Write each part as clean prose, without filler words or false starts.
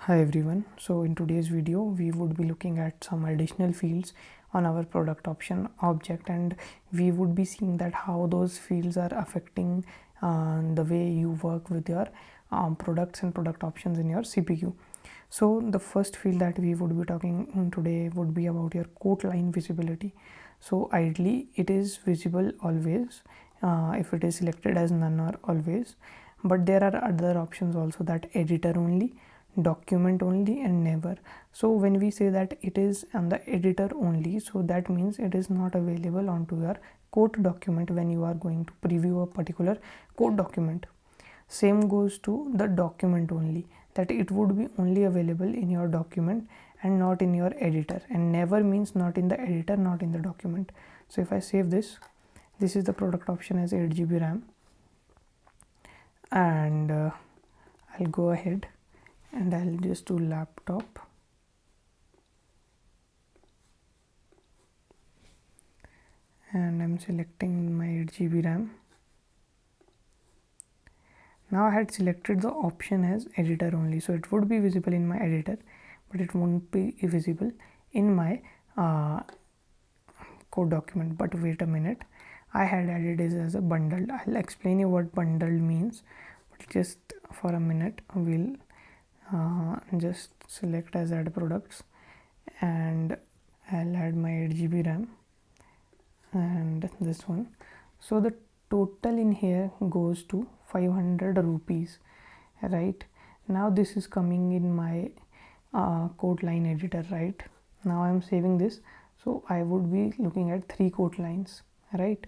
Hi everyone, so in today's video we would be looking at some additional fields on our product option object, and we would be seeing that how those fields are affecting the way you work with your products and product options in your CPQ. So the first field that we would be talking today would be about your quote line visibility. So ideally it is visible always if it is selected as none or always, but there are other options also, that editor only, document only, and never. So when we say that it is on the editor only, so that means it is not available onto your quote document when you are going to preview a particular quote document. Same goes to the document only, that it would be only available in your document and not in your editor, and never means not in the editor, not in the document. So if I save this is the product option as 8 GB RAM, and I'll go ahead and I'll just do laptop, and I'm selecting my 8 GB RAM. Now I had selected the option as editor only, so it would be visible in my editor, but it won't be visible in my code document. But wait a minute, I had added this as a bundled. I'll explain you what bundled means, but just for a minute we'll just select as add products, and I'll add my 8 GB RAM and this one. So the total in here goes to 500 rupees, right? Now this is coming in my quote line editor. Right now I'm saving this, so I would be looking at 3 quote lines, right?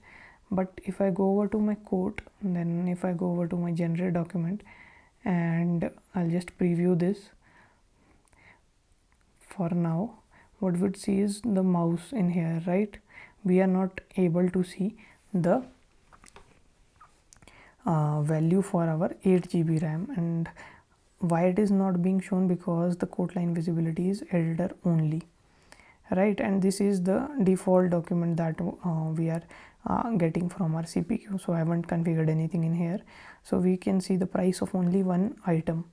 But if I go over to my quote, then if I go over to my generate document and I'll just preview this for now, what we'd see is the mouse in here, right? We are not able to see the value for our 8 GB RAM. And why it is not being shown? Because the quote line visibility is editor only, right? And this is the default document that we are getting from our CPQ. So I haven't configured anything in here, so we can see the price of only one item,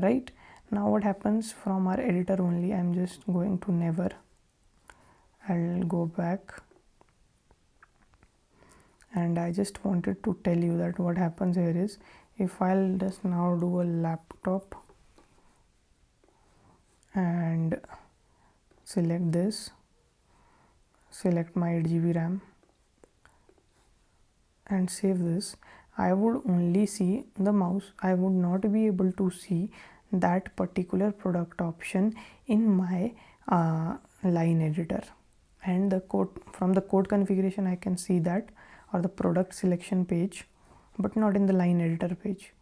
right? Now what happens from our editor only? I'm just going to never, I'll go back, and I just wanted to tell you that what happens here is, if I'll just now do a laptop and select this, select my 8 GB RAM and save this, I would only see the mouse. I would not be able to see that particular product option in my line editor. And the code, from the code configuration I can see that, or the product selection page, but not in the line editor page.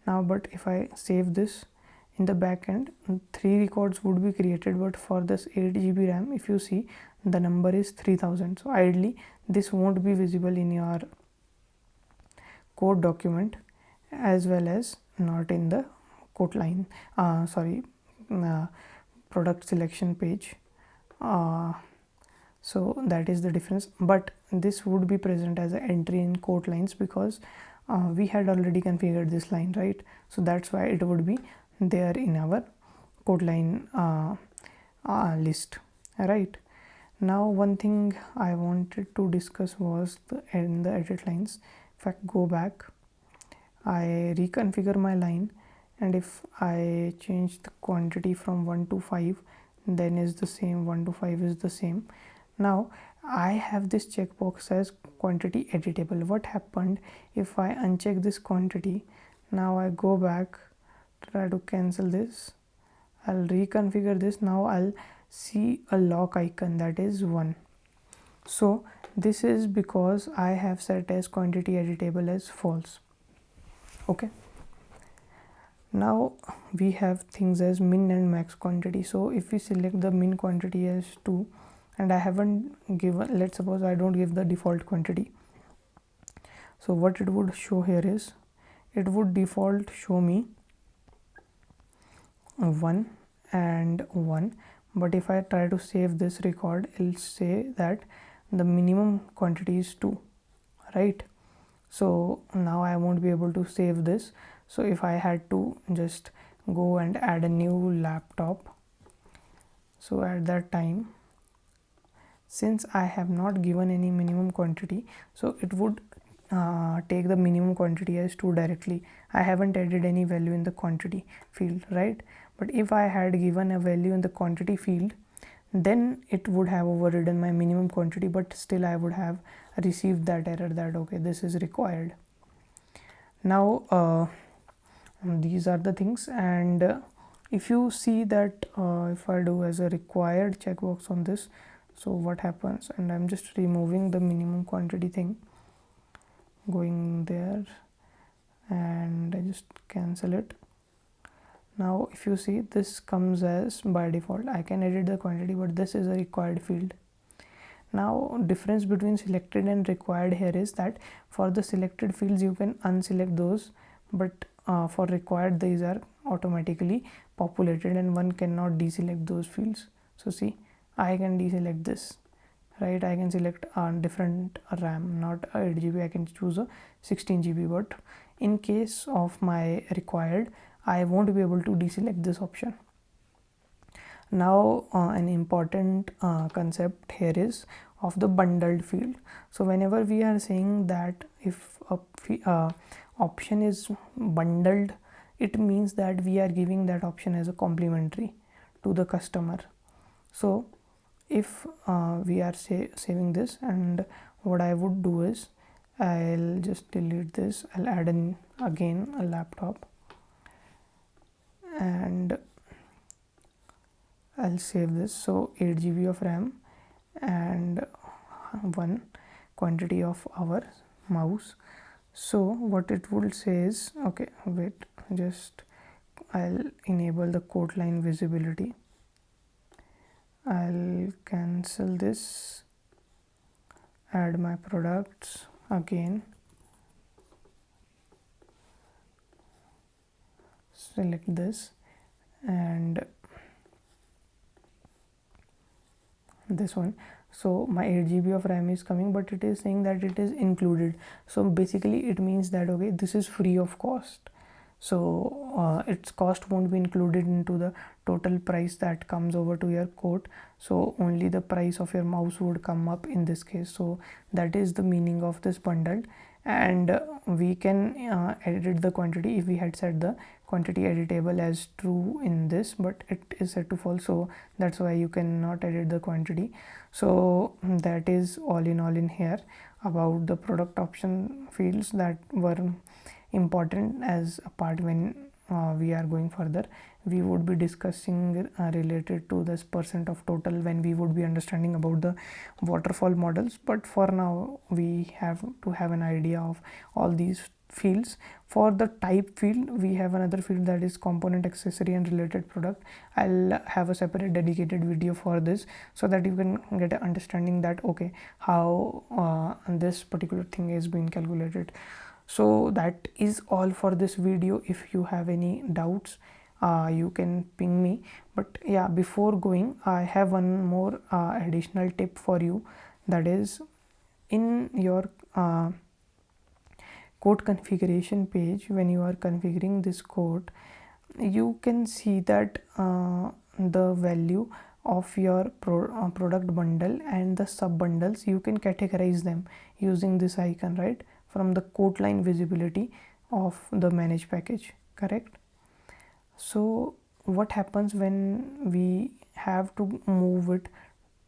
Now but if I save this, in the back end 3 records would be created, but for this 8 GB RAM, if you see, the number is 3000. So ideally this won't be visible in your code document, as well as not in the quote line product selection page. So that is the difference, but this would be present as an entry in quote lines, because we had already configured this line, right? So that's why it would be there in our quote line list, right? Now one thing I wanted to discuss was the edit lines. If I go back, I reconfigure my line, and if I change the quantity from 1 to 5, then is the same, 1 to 5 is the same. Now I have this checkbox as quantity editable. What happened if I uncheck this quantity? Now I go back, try to cancel this, I'll reconfigure this. Now I'll see a lock icon, that is 1. So this is because I have set as quantity editable as false. Okay, now we have things as min and max quantity. So if we select the min quantity as 2, and I haven't given, let's suppose I don't give the default quantity, so what it would show here is, it would default show me 1 and 1, but if I try to save this record, it'll say that the minimum quantity is 2, right? So now I won't be able to save this. So if I had to just go and add a new laptop. So at that time, since I have not given any minimum quantity, so it would take the minimum quantity as 2 directly. I haven't added any value in the quantity field, right? But if I had given a value in the quantity field, then it would have overridden my minimum quantity, but still I would have received that error that okay, this is required. Now these are the things, and if you see that if I do as a required checkbox on this, so what happens, and I'm just removing the minimum quantity thing, going there, and I just cancel it. Now if you see, this comes as by default. I can edit the quantity, but this is a required field. Now difference between selected and required here is that for the selected fields you can unselect those, but for required these are automatically populated and one cannot deselect those fields. So see, I can deselect this, right? I can select a different RAM, not 8 GB. I can choose a 16 GB, but in case of my required, I won't be able to deselect this option. Now an important concept here is of the bundled field. So whenever we are saying that if a option is bundled, it means that we are giving that option as a complimentary to the customer. So if we are saving this, and what I would do is I'll just delete this. I'll add in again a laptop, and I'll save this. So 8 GB of RAM and 1 quantity of our mouse. So what it would say is, okay, wait, just I'll enable the quote line visibility. I'll cancel this, add my products again, select this, and this one. So my 8 GB of RAM is coming, but it is saying that it is included. So basically it means that okay, this is free of cost. So its cost won't be included into the total price that comes over to your quote. So only the price of your mouse would come up in this case. So that is the meaning of this bundle. And we can edit the quantity if we had set the quantity editable as true in this, but it is set to false, so that's why you cannot edit the quantity. So that is all in here about the product option fields that were important as a part. When we are going further, we would be discussing related to this percent of total when we would be understanding about the waterfall models, but for now we have to have an idea of all these fields. For the type field, we have another field that is component, accessory and related product. I'll have a separate dedicated video for this, so that you can get an understanding that okay, how this particular thing is being calculated. So that is all for this video. If you have any doubts, you can ping me. But yeah, before going, I have one more additional tip for you, that is in your code configuration page. When you are configuring this code, you can see that the value of your product bundle and the sub bundles, you can categorize them using this icon, right, from the quote line visibility of the manage package, correct? So what happens when we have to move it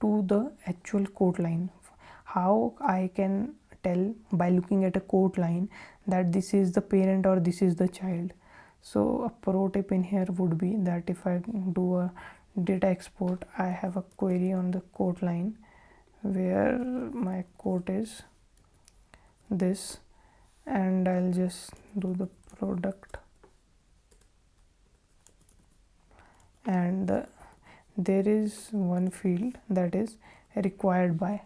to the actual quote line? How I can tell by looking at a quote line that this is the parent or this is the child? So a pro tip in here would be that if I do a data export, I have a query on the quote line where my quote is this, and I'll just do the product, and there is one field that is required by.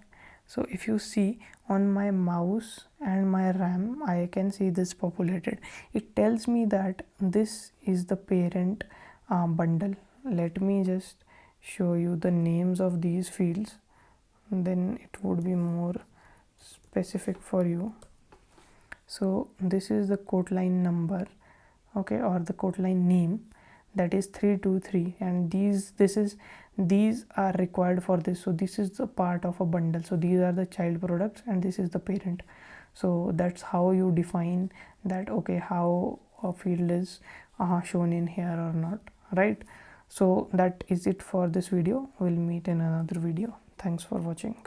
So if you see on my mouse and my RAM, I can see this populated. It tells me that this is the parent bundle. Let me just show you the names of these fields, then it would be more specific for you. So this is the quote line number, okay, or the quote line name. that is 323, and these are required for this. So this is the part of a bundle. So these are the child products and this is the parent. So that's how you define that, okay, how a field is shown in here or not, right? So that is it for this video. We'll meet in another video. Thanks for watching.